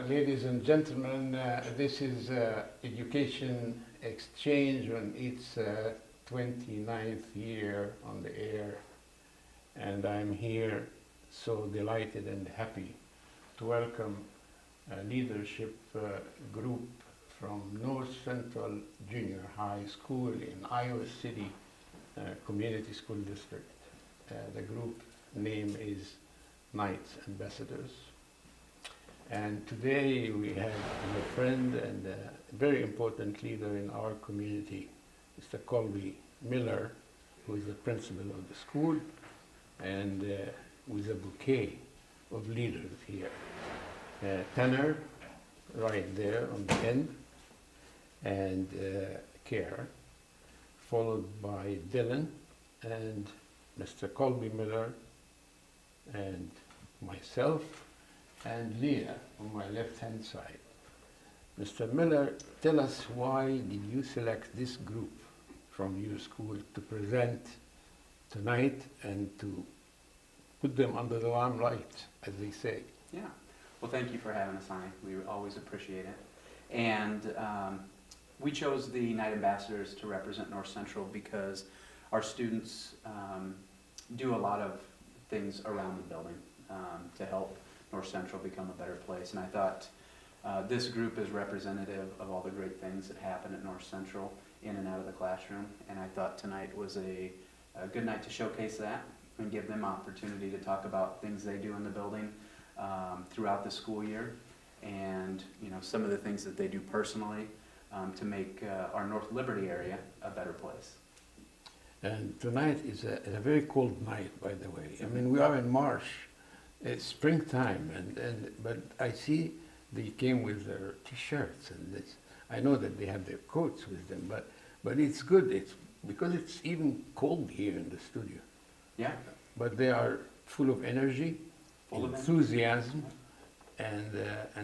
Ladies and gentlemen, this is Education Exchange on its 29th year on the air, and I'm here so delighted and happy to welcome a leadership group from North Central Junior High School in Iowa City Community School District. The group name is Knights Ambassadors. And today we have a friend and a very important leader in our community, Mr. Colby Miller, who is the principal of the school, and with a bouquet of leaders here. Tanner, right there on the end, and Kara, followed by Dylan and Mr. Colby Miller and myself, and Leah on my left-hand side. Mr. Miller, tell us, why did you select this group from your school to present tonight and to put them under the limelight, as they say? Yeah. Well, thank you for having us, Hani. We always appreciate it. And we chose the Knight Ambassadors to represent North Central because our students do a lot of things around the building to help North Central become a better place. And I thought this group is representative of all the great things that happen at North Central in and out of the classroom. And I thought tonight was a good night to showcase that and give them opportunity to talk about things they do in the building throughout the school year, and some of the things that they do personally to make our North Liberty area a better place. And tonight is a very cold night, by the way. I mean, we are in March. It's springtime, but I see they came with their T-shirts, and this, I know that they have their coats with them, but it's good. It's because it's even cold here in the studio. Yeah. But they are full of energy, enthusiasm, and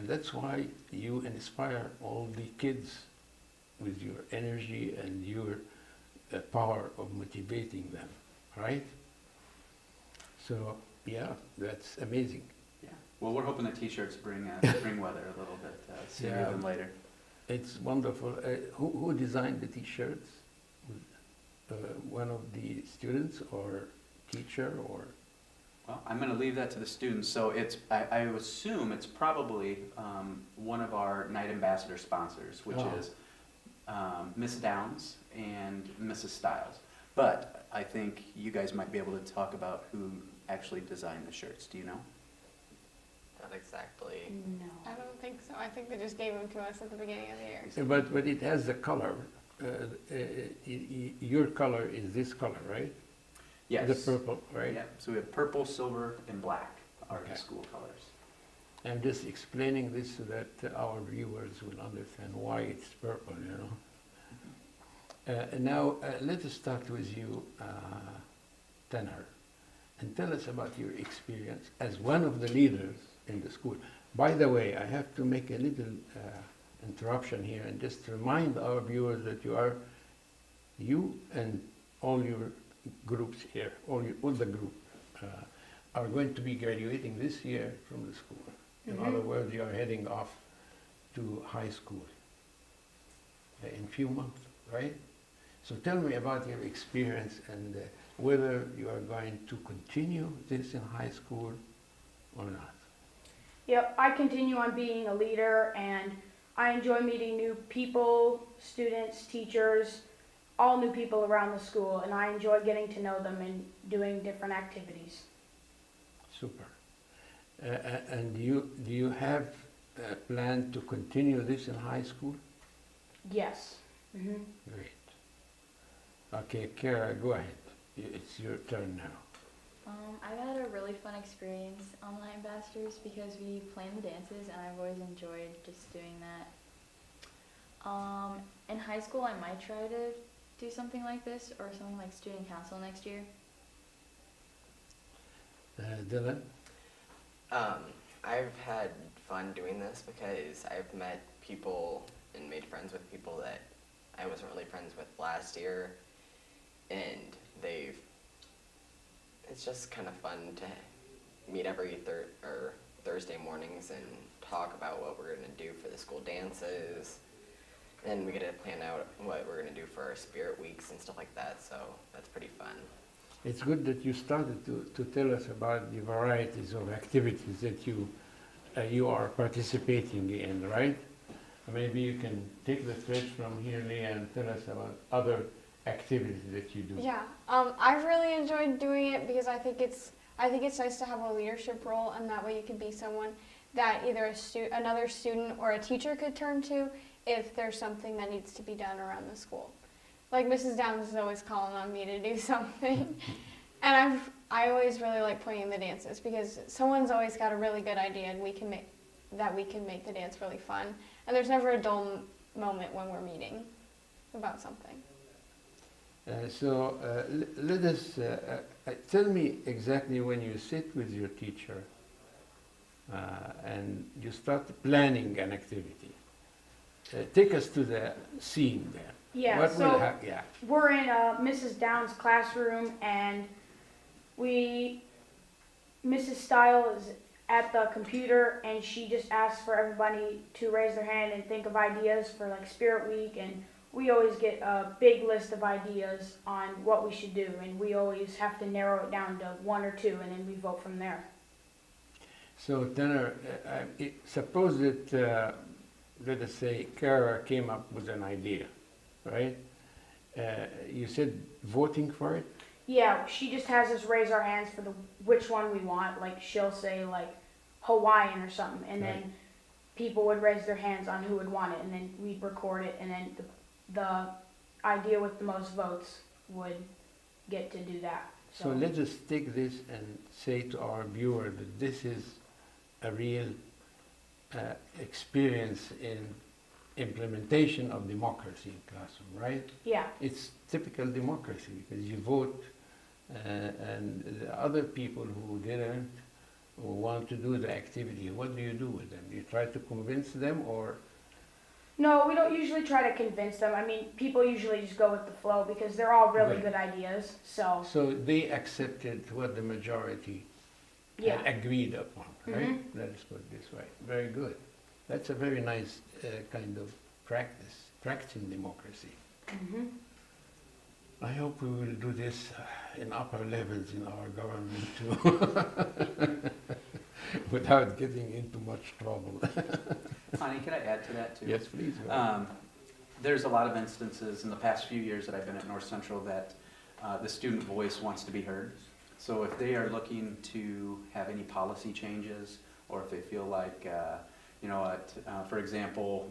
that's why you inspire all the kids with your energy and your power of motivating them, right? So. Yeah, that's amazing. Yeah. Well, we're hoping the T-shirts bring spring weather a little bit sooner than later. It's wonderful. Who designed the T-shirts? One of the students or teacher or? Well, I'm going to leave that to the students. So I assume it's probably one of our Knight Ambassador sponsors, which is Miss Downs and Mrs. Stiles. But I think you guys might be able to talk about who actually designed the shirts. Do you know? Not exactly. No. I don't think so. I think they just gave them to us at the beginning of the year. But it has the color. Your color is this color, right? Yes. The purple, right? Yeah. So we have purple, silver, and black are the Okay. school colors. I'm just explaining this so that our viewers will understand why it's purple, Now, let us start with you, Tanner, and tell us about your experience as one of the leaders in the school. By the way, I have to make a little interruption here and just remind our viewers that you and all your groups here, all the group, are going to be graduating this year from the school. In other words, you are heading off to high school in a few months, right? So tell me about your experience and whether you are going to continue this in high school or not. Yep, I continue on being a leader, and I enjoy meeting new people, students, teachers, all new people around the school, and I enjoy getting to know them and doing different activities. Super. And do you have a plan to continue this in high school? Yes. Mm-hmm. Great. Okay, Kara, go ahead. It's your turn now. I've had a really fun experience on the Knight Ambassadors because we plan the dances, and I've always enjoyed just doing that. In high school, I might try to do something like this or something like student council next year. Dylan? I've had fun doing this because I've met people and made friends with people that I wasn't really friends with last year, and it's just kind of fun to meet every Thursday mornings and talk about what we're going to do for the school dances. And we get to plan out what we're going to do for our spirit weeks and stuff like that, so that's pretty fun. It's good that you started to tell us about the varieties of activities that you are participating in, right? Maybe you can take the thread from here, Leah, and tell us about other activities that you do. Yeah, I've really enjoyed doing it because I think it's nice to have a leadership role, and that way you can be someone that either another student or a teacher could turn to if there's something that needs to be done around the school. Like Mrs. Downs is always calling on me to do something, and I always really like pointing the dances because someone's always got a really good idea, and we can make the dance really fun. And there's never a dull moment when we're meeting about something. Let us tell me exactly when you sit with your teacher and you start planning an activity. Take us to the scene there. Yeah, What will so happen? Yeah. we're in Mrs. Downs' classroom, and Mrs. Style is at the computer, and she just asks for everybody to raise their hand and think of ideas for like Spirit Week, and we always get a big list of ideas on what we should do, and we always have to narrow it down to one or two, and then we vote from there. So Tanner, suppose that, let us say, Kara came up with an idea, right? You said voting for it? Yeah, she just has us raise our hands for which one we want. Like she'll say like Hawaiian or something, and Right. then people would raise their hands on who would want it, and then we'd record it, and then the idea with the most votes would get to do that. So let us take this and say to our viewer that this is a real experience in implementation of democracy in classroom, right? Yeah. It's typical democracy because you vote and the other people who didn't or want to do the activity, what do you do with them? You try to convince them or? No, we don't usually try to convince them. I mean, people usually just go with the flow because they're all really Right. good ideas. So So they accepted what the majority yeah. had agreed upon, right? Mhm. Let us put it this way. Very good. That's a very nice kind of practicing democracy. Hmm. I hope we will do this in upper levels in our government too, without getting into much trouble. Honey, can I add to that too? Yes, please. There's a lot of instances in the past few years that I've been at North Central that the student voice wants to be heard. So if they are looking to have any policy changes, or if they feel like, for example,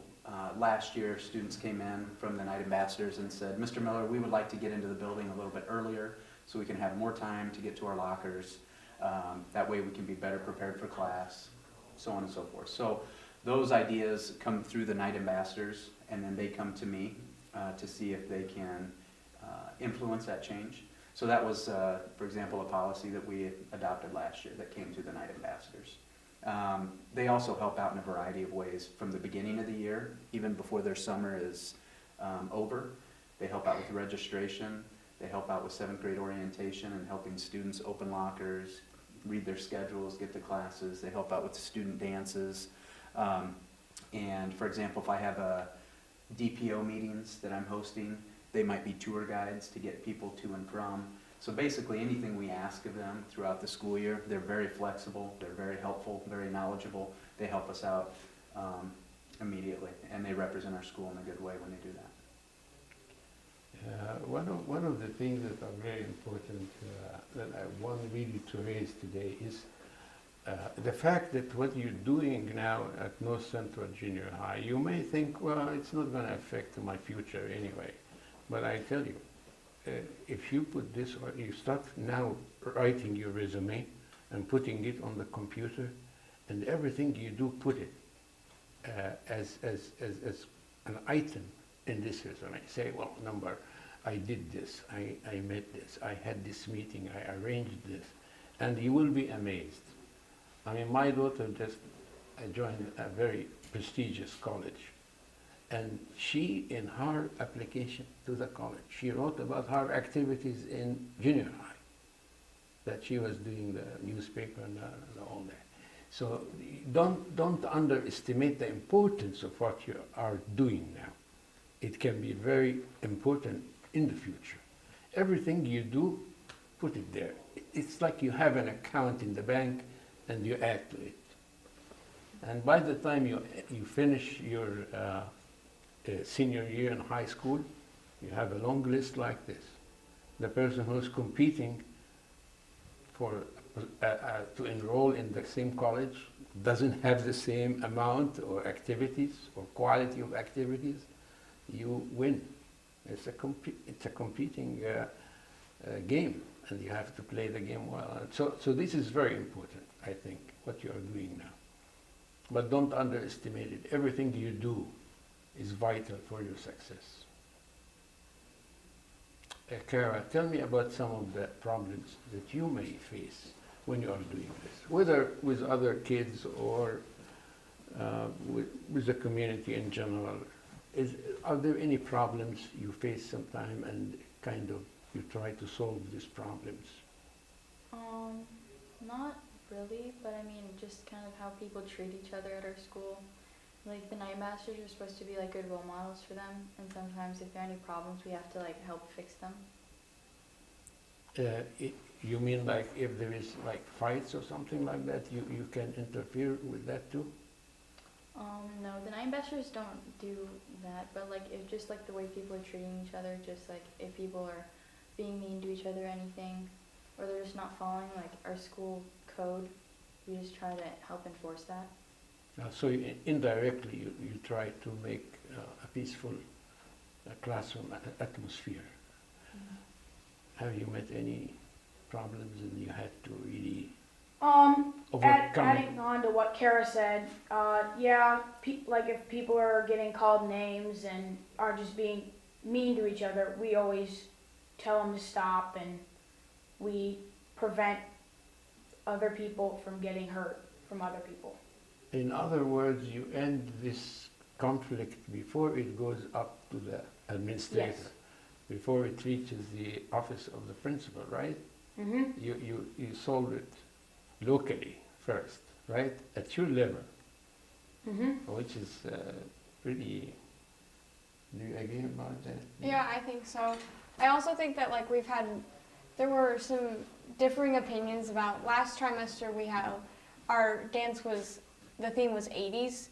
last year students came in from the Night Ambassadors and said, Mr. Miller, we would like to get into the building a little bit earlier so we can have more time to get to our lockers. That way we can be better prepared for class, so on and so forth. So those ideas come through the Night Ambassadors, and then they come to me to see if they can influence that change. So that was, for example, a policy that we adopted last year that came through the Night Ambassadors. They also help out in a variety of ways from the beginning of the year, even before their summer is over. They help out with registration. They help out with 7th grade orientation and helping students open lockers, read their schedules, get to classes. They help out with the student dances. And for example, if I have DPO meetings that I'm hosting, they might be tour guides to get people to and from. So basically anything we ask of them throughout the school year, they're very flexible, they're very helpful, very knowledgeable. They help us out immediately, and they represent our school in a good way when they do that. One of the things that are very important that I want really to raise today is the fact that what you're doing now at North Central Junior High, you may think, well, it's not going to affect my future anyway. But I tell you, if you put this, or you start now writing your resume and putting it on the computer, and everything you do, put it as an item in this resume. Say, well, I did this, I met this, I had this meeting, I arranged this, and you will be amazed. I mean, my daughter just joined a very prestigious college, and she, in her application to the college, she wrote about her activities in junior high, that she was doing the newspaper and all that. So don't underestimate the importance of what you are doing now. It can be very important in the future. Everything you do, put it there. It's like you have an account in the bank and you add to it. And by the time you finish your senior year in high school, you have a long list like this. The person who's competing for to enroll in the same college doesn't have the same amount or activities or quality of activities, you win. It's a competing game, and you have to play the game well. So this is very important, I think, what you are doing now. But don't underestimate it. Everything you do is vital for your success. Kara, tell me about some of the problems that you may face when you are doing this, whether with other kids or with the community in general. Are there any problems you face sometime and kind of you try to solve these problems? Not really, but I mean, just kind of how people treat each other at our school. Like, the night masters are supposed to be like good role models for them, and sometimes if there are any problems, we have to like help fix them. You mean like if there is like fights or something like that, you can interfere with that too? No, the night masters don't do that, but like if just like the way people are treating each other, just like if people are being mean to each other or anything, or they're just not following like our school code, we just try to help enforce that. So indirectly you try to make a peaceful classroom atmosphere. Mm-hmm. Have you met any problems and you had to really overcome it? Adding on to what Kara said, yeah, like if people are getting called names and are just being mean to each other, we always tell them to stop, and we prevent other people from getting hurt from other people. In other words, you end this conflict before it goes up to the administrator, Yes. before it reaches the office of the principal, right? Mm-hmm. You solve it locally first, right? At your level, Mm-hmm. which is really. Do you agree about that? Yeah, I think so. I also think that like there were some differing opinions about last trimester we had, our dance the theme was 80s,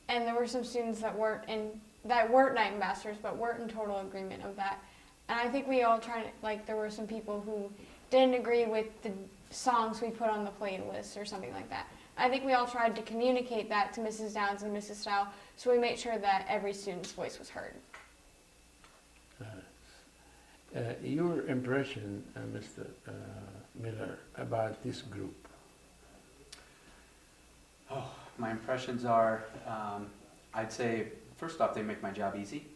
and there were some students that weren't night ambassadors but weren't in total agreement of that. And I think we all there were some people who didn't agree with the songs we put on the playlist or something like that. I think we all tried to communicate that to Mrs. Downs and Mrs. Style, so we made sure that every student's voice was heard. Your impression, Mr. Miller, about this group? Oh, my impressions are, I'd say, first off, they make my job easy.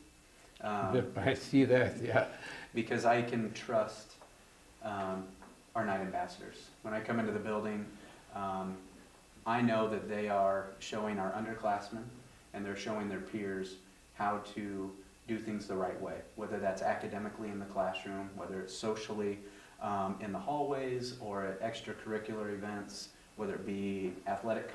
I see that, yeah. Because I can trust our night ambassadors. When I come into the building, I know that they are showing our underclassmen and they're showing their peers how to do things the right way, whether that's academically in the classroom, whether it's socially in the hallways or at extracurricular events, whether it be athletic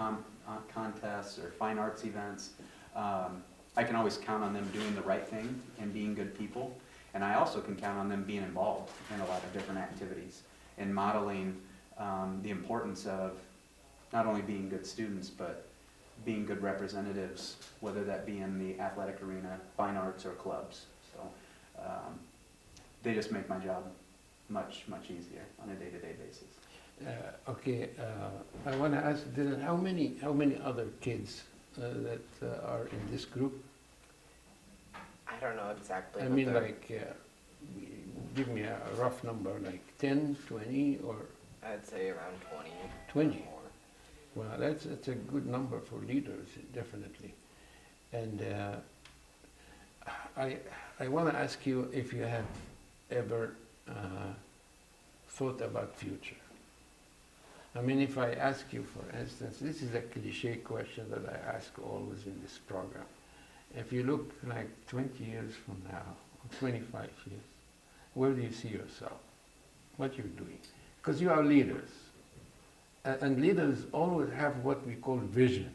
contests or fine arts events. I can always count on them doing the right thing and being good people. And I also can count on them being involved in a lot of different activities and modeling the importance of not only being good students, but being good representatives, whether that be in the athletic arena, fine arts, or clubs. So they just make my job much, much easier on a day-to-day basis. Okay, I want to ask Dylan, how many other kids that are in this group? I don't know exactly. I what mean, the- like, give me a rough number, like 10, 20, or I'd say around 20. 20. More. Well, that's a good number for leaders, definitely. And I want to ask you if you have ever thought about future. I mean, if I ask you, for instance, this is a cliche question that I ask always in this program. If you look like 20 years from now, or 25 years, where do you see yourself? What you're doing? Because you are leaders. And leaders always have what we call vision.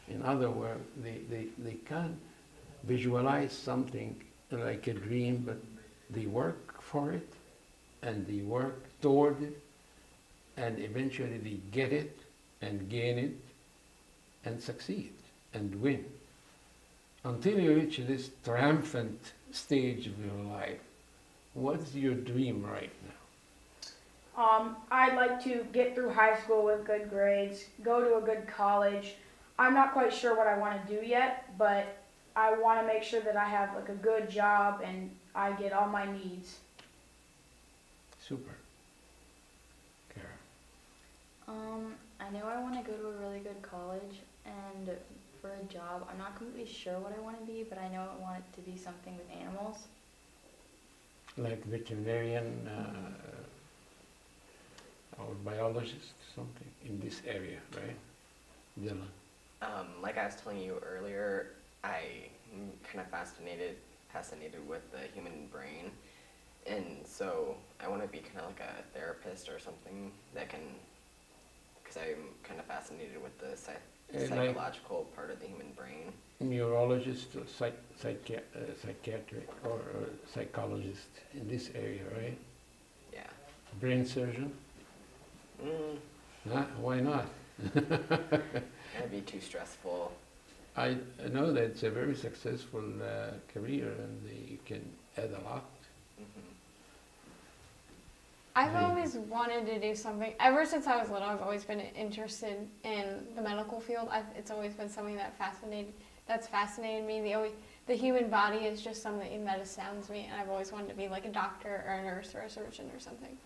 In other words, they can visualize something like a dream, but they work for it and they work toward it, and eventually they get it and gain it and succeed and win until you reach this triumphant stage of your life. What's your dream right now? I'd like to get through high school with good grades, go to a good college. I'm not quite sure what I want to do yet, but I want to make sure that I have like a good job and I get all my needs. Super. Kara. I know I want to go to a really good college, and for a job, I'm not completely sure what I want to be, but I know I want it to be something with animals. Like veterinarian or biologist, something in this area, right? Dylan. Like I was telling you earlier, I'm kind of fascinated with the human brain, and so I want to be kind of like a therapist or something that can, because I'm kind of fascinated with the psychological part of the human brain. Neurologist or psychiatric or psychologist in this area, right? Yeah. Brain surgeon? Huh? Why not? That'd be too stressful. I know that it's a very successful career and you can add a lot. Mm-hmm. I've always wanted to do something. Ever since I was little, I've always been interested in the medical field. It's always been something that's fascinated me. The human body is just something that astounds me, and I've always wanted to be like a doctor or a nurse or a surgeon or something.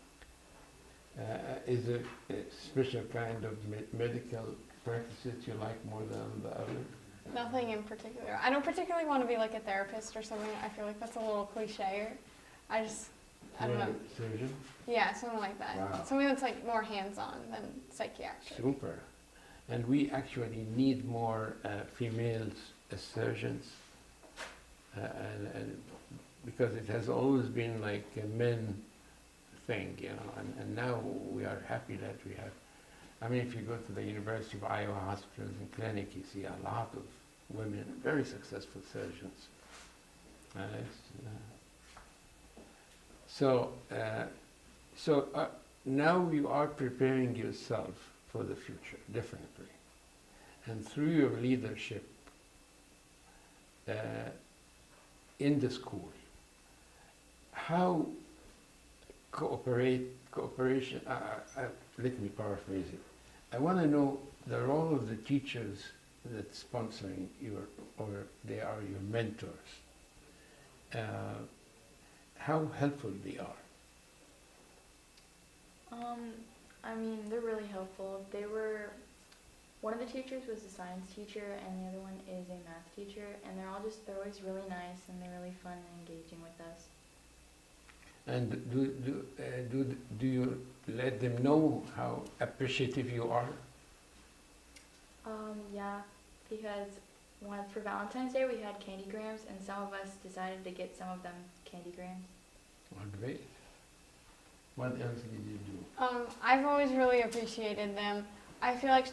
Is there a special kind of medical practice that you like more than the other? Nothing in particular. I don't particularly want to be like a therapist or something. I feel like that's a little cliche. I don't know. Surgeon? Yeah, something like that. Wow. Something that's like more hands-on than psychiatric. Super. And we actually need more females as surgeons, and because it has always been like a men thing, you know, and now we are happy that we have. I mean, if you go to the University of Iowa hospitals and clinics, you see a lot of women, very successful surgeons. So now you are preparing yourself for the future, definitely. And through your leadership in the school, how cooperation, let me paraphrase it. I want to know the role of the teachers that's sponsoring or they are your mentors. How helpful they are. I mean, they're really helpful. One of the teachers was a science teacher, and the other one is a math teacher, and they're always really nice, and they're really fun and engaging with us. And do you let them know how appreciative you are? Yeah, because for Valentine's Day we had candy grams, and some of us decided to get some of them candy grams. Well, great. What else did you do? I've always really appreciated them. I feel like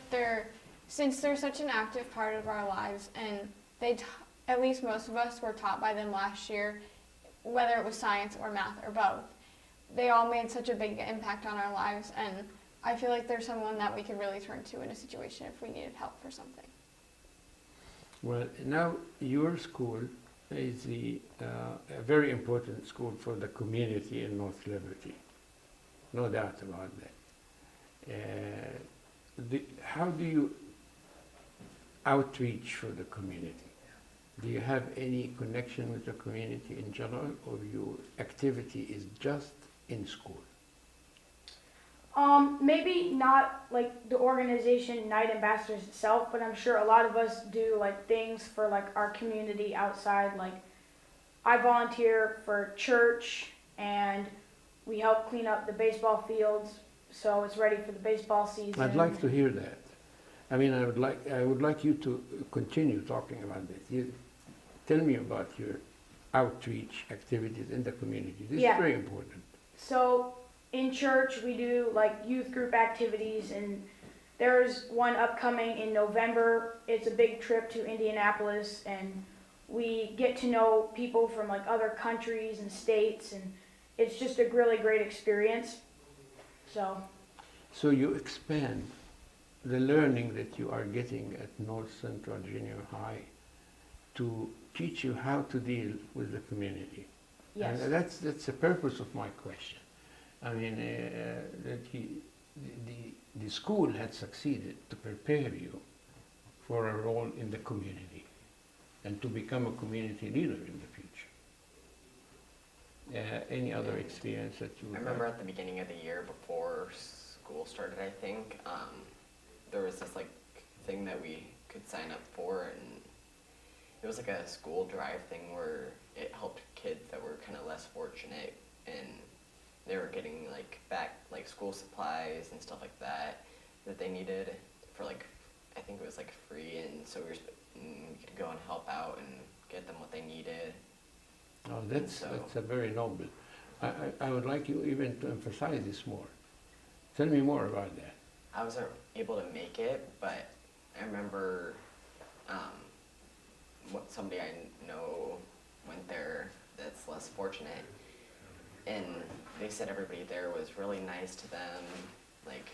since they're such an active part of our lives, and at least most of us were taught by them last year, whether it was science or math or both. They all made such a big impact on our lives, and I feel like they're someone that we could really turn to in a situation if we needed help for something. Well, now your school is a very important school for the community in North Liberty. No doubt about that. How do you outreach for the community? Do you have any connection with the community in general, or your activity is just in school? Maybe not like the organization Night Ambassadors itself, but I'm sure a lot of us do like things for like our community outside. Like I volunteer for church, and we help clean up the baseball fields so it's ready for the baseball season. I'd like to hear that. I mean, I would like you to continue talking about this. Tell me about your outreach activities in the community. This is very important. So in church we do like youth group activities, and there's one upcoming in November. It's a big trip to Indianapolis, and we get to know people from like other countries and states, and it's just a really great experience. So So you expand the learning that you are getting at North Central Junior High to teach you how to deal with the community. yes, And that's the purpose of my question. I mean, that the school had succeeded to prepare you for a role in the community and to become a community leader in the future. Any other experience that you I remember at the beginning of the year before school started, I think, there was this like thing that we could sign up for, and it was like a school drive thing where it helped kids that were kind of less fortunate, and they were getting like back like school supplies and stuff like that that they needed for like, I think it was like free, and so we could go and help out and get them what they needed. Oh, that's a very noble. I would like you even to emphasize this more. Tell me more about that. I wasn't able to make it, but I remember somebody I know went there that's less fortunate, and they said everybody there was really nice to them, like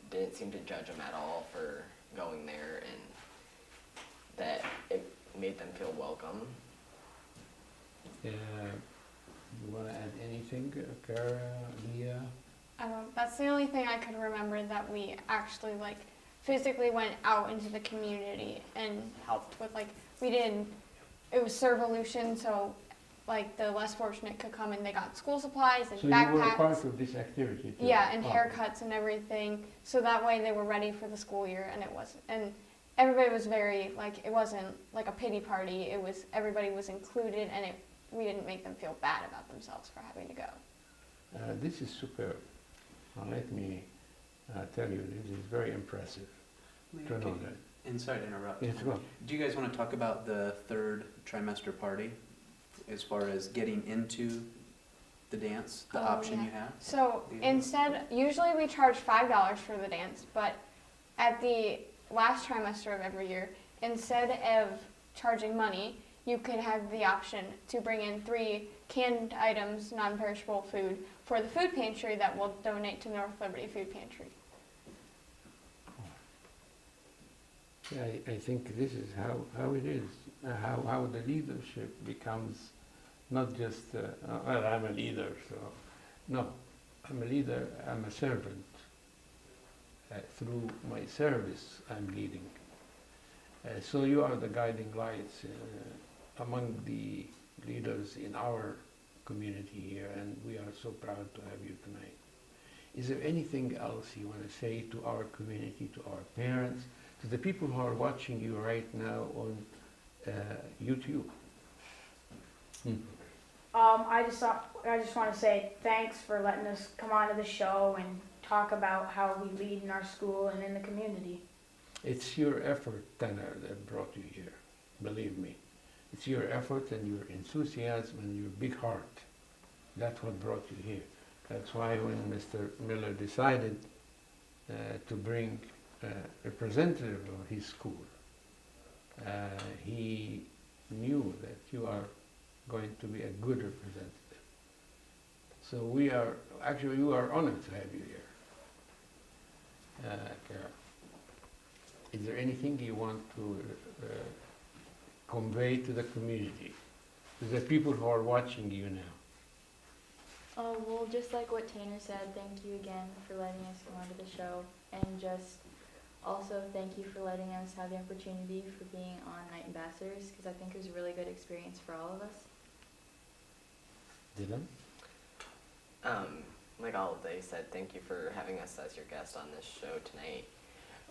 didn't seem to judge them at all for going there, and that it made them feel welcome. You want to add anything, Kara, Leah? That's the only thing I could remember that we actually like physically went out into the community and helped with. Like it was Servolution, so like the less fortunate could come and they got school supplies and So backpacks. you were a part of this activity too? Yeah, and Oh. haircuts and everything. So that way they were ready for the school year, and everybody was very like, it wasn't like a pity party. It was everybody was included, and we didn't make them feel bad about themselves for having to go. This is superb. Let me tell you, this is very impressive to know that. And sorry to interrupt. Yes, go on. Do you guys want to talk about the third trimester party as far as getting into the dance, the Oh, option yeah. you have? So Yeah. instead, usually we charge $5 for the dance, but at the last trimester of every year, instead of charging money, you could have the option to bring in 3 canned items, non-perishable food, for the food pantry that we'll donate to North Liberty Food Pantry. Yeah, I think this is how it is, how the leadership becomes not just, well, I'm a leader, so, no, I'm a leader, I'm a servant. Through my service, I'm leading. So you are the guiding lights among the leaders in our community here, and we are so proud to have you tonight. Is there anything else you want to say to our community, to our parents, to the people who are watching you right now on YouTube? I just want to say thanks for letting us come onto the show and talk about how we lead in our school and in the community. It's your effort, Tanner, that brought you here, believe me. It's your effort and your enthusiasm and your big heart. That's what brought you here. That's why when Mr. Miller decided to bring a representative of his school, he knew that you are going to be a good representative. So we are honored to have you here. Kara, is there anything you want to convey to the community, to the people who are watching you now? Well, just like what Tanner said, thank you again for letting us come onto the show, and just also thank you for letting us have the opportunity for being on Night Ambassadors, because I think it was a really good experience for all of us. Dylan? Like all they said, thank you for having us as your guest on this show tonight.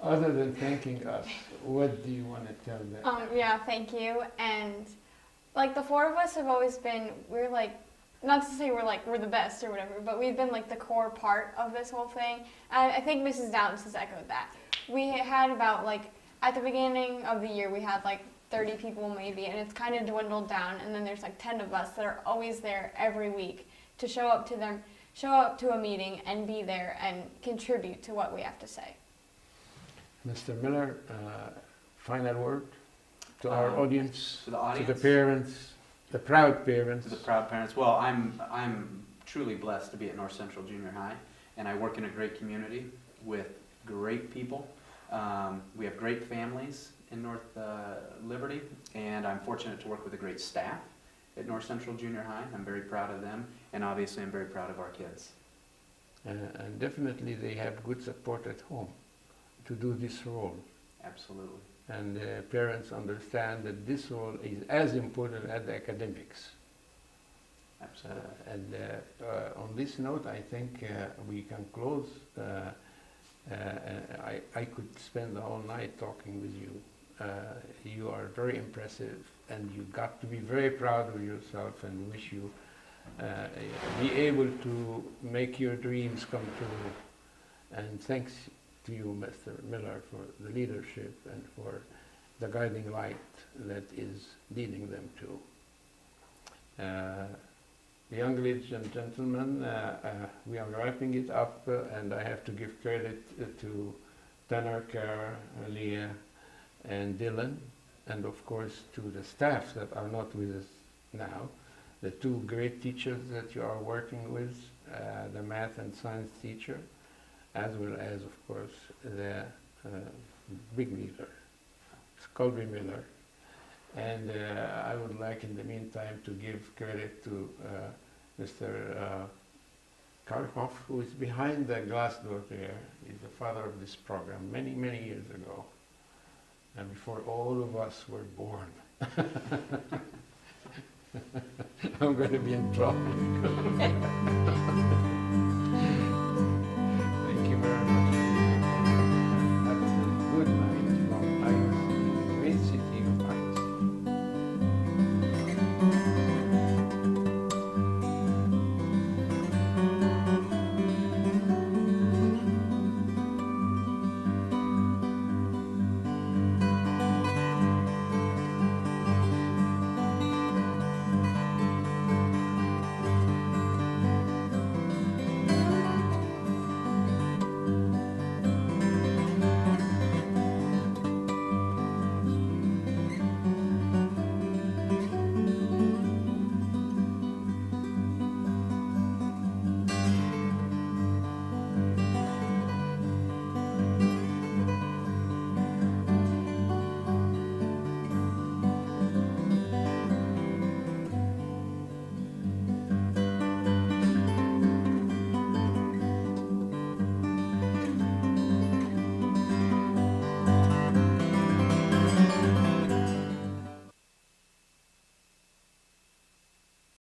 Other than thanking us, what do you want to tell them? Yeah, thank you. And like the 4 of us have always been, we're like, not to say we're the best or whatever, but we've been like the core part of this whole thing. And I think Mrs. Downs has echoed that. We had about like, at the beginning of the year, we had like 30 people maybe, and it's kind of dwindled down. And then there's like 10 of us that are always there every week to show up to a meeting and be there and contribute to what we have to say. Mr. Miller, final word to our audience, To the to audience, the parents, the proud parents. to the proud parents. Well, I'm truly blessed to be at North Central Junior High, and I work in a great community with great people. We have great families in North Liberty, and I'm fortunate to work with a great staff at North Central Junior High. I'm very proud of them, and obviously I'm very proud of our kids. And definitely they have good support at home to do this role. Absolutely. And parents understand that this role is as important as the academics. Absolutely. And on this note, I think we can close. I could spend the whole night talking with you. You are very impressive, and you got to be very proud of yourself, and wish you be able to make your dreams come true. And thanks to you, Mr. Miller, for the leadership and for the guiding light that is leading them to. Young ladies and gentlemen, we are wrapping it up, and I have to give credit to Tanner, Kara, Leah, and Dylan, and of course to the staff that are not with us now, the two great teachers that you are working with, the math and science teacher, as well as, of course, the big leader, Colby Miller. And I would like, in the meantime, to give credit to Mr. Karkov, who is behind the glass door there. He's the father of this program many, many years ago, and before all of us were born. I'm going to be in trouble.